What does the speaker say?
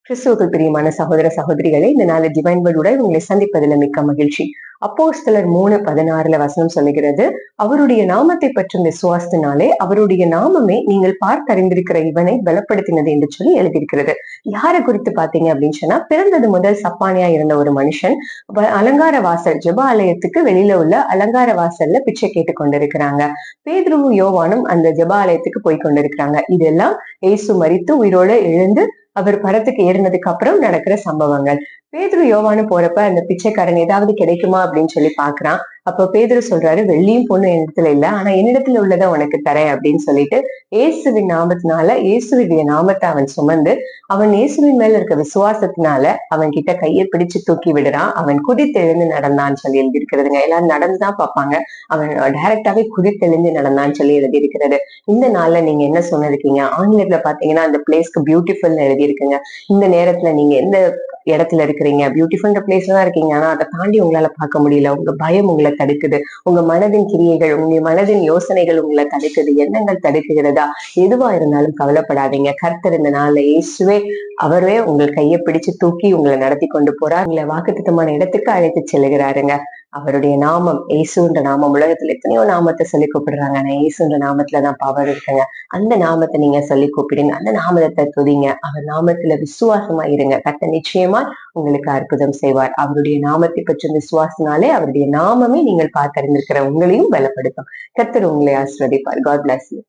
கிறிஸ்துவுக்குள் பிரியமான சகோதர சகோதரிகளே, இந்த நாள் டிவைன் வேர்டோட உங்களை சந்திப்பதில் மிக்க மகிழ்ச்சி. அப்போஸ்தலர் 3:16 வசனம் சொல்லுகிறது, அவருடைய நாமத்தை பற்றும் விசுவாசத்தினாலே அவருடைய நாமமே நீங்கள் பார்த்தறிந்திருக்கிற இவனை பலப்படுத்தினது என்று சொல்லி எழுதியிருக்கிறது. யாரை குறித்து பாத்தீங்க அப்படின்னு சொன்னா, பிறந்தது முதல் சப்பானியா இருந்த ஒரு மனுஷன் அலங்கார வாசல் ஜெப ஆலயத்துக்கு வெளியில உள்ள அலங்கார வாசல்ல பிச்சை கேட்டு கொண்டிருக்கிறாங்க. பேதுருவும் யோவானும் அந்த ஜெப ஆலயத்துக்கு போய் கொண்டிருக்கிறாங்க. இதெல்லாம் இயேசு மரித்து உயிரோட எழுந்து அவர் படத்துக்கு ஏறினதுக்கு அப்புறம் நடக்கிற சம்பவங்கள். பேதுரு யோவானு போறப்ப அந்த பிச்சைக்காரன் ஏதாவது கிடைக்குமா அப்படின்னு சொல்லி பாக்குறான். அப்ப பேதுரு சொல்றாரு, வெள்ளியும் பொண்ணும் என்னிடத்துல இல்ல, ஆனா என்னிடத்துல உள்ளதை உனக்கு தரேன் அப்படின்னு சொல்லிட்டு இயேசுவின் நாமத்தினால இயேசுவின் நாமத்தை அவன் சுமந்து அவன் இயேசுவின் மேல இருக்க விசுவாசத்தினால அவன் கிட்ட கையை பிடிச்சு தூக்கி விடுறான். அவன் குதித்தெழுந்து நடந்தான்னு சொல்லி எழுதியிருக்கிறதுங்க. எல்லாரும் நடந்துதான் பார்ப்பாங்க, அவன் டைரக்டாவே குதித்தெழுந்து நடந்தான்னு சொல்லி எழுதியிருக்கிறது. இந்த நாள்ல நீங்க என்ன சொன்னிருக்கீங்க? ஆங்கிலத்துல பாத்தீங்கன்னா அந்த பிளேஸ்க்கு பியூட்டிஃபுல் எழுதியிருக்குங்க. இந்த நேரத்துல நீங்க எந்த இடத்துல இருக்கிறீங்க? பியூட்டிஃபுல் பிளேஸ்ல தான் இருக்கீங்க, ஆனா அதை தாண்டி உங்களால பார்க்க முடியல. உங்க பயம் உங்களை தடுக்குது, உங்க மனதின் கிரியைகள், உங்க மனதின் யோசனைகள் உங்களை தடுக்குது, எண்ணங்கள் தடுக்குகிறதா? எதுவா இருந்தாலும் கவலைப்படாதீங்க. கர்த்தர் இந்த நாள்ல இயேசுவே அவரே உங்கள் கையை பிடிச்சு தூக்கி உங்களை நடத்தி கொண்டு போறார். உங்களை வாக்குத்தத்தமான இடத்துக்கு அழைத்து செல்லுகிறாருங்க. அவருடைய நாமம் இயேசுன்ற நாமம். உலகத்துல எத்தனையோ நாமத்தை சொல்லி கூப்பிடுறாங்க, ஆனா இயேசுன்ற நாமத்துலதான் பவர் இருக்குங்க. அந்த நாமத்தை நீங்க சொல்லி கூப்பிடுங்க, அந்த நாமத்தை துதிங்க, அவர் நாமத்துல விசுவாசமா இருங்க. கர்த்தர் நிச்சயமா உங்களுக்கு அற்புதம் செய்வார். அவருடைய நாமத்தை பற்றி விசுவாசனாலே அவருடைய நாமமே நீங்கள் பார்த்தறிந்திருக்கிற உங்களையும் பலப்படுத்தும். கர்த்தர் உங்களை ஆசீர்வதிப்பார். God bless you.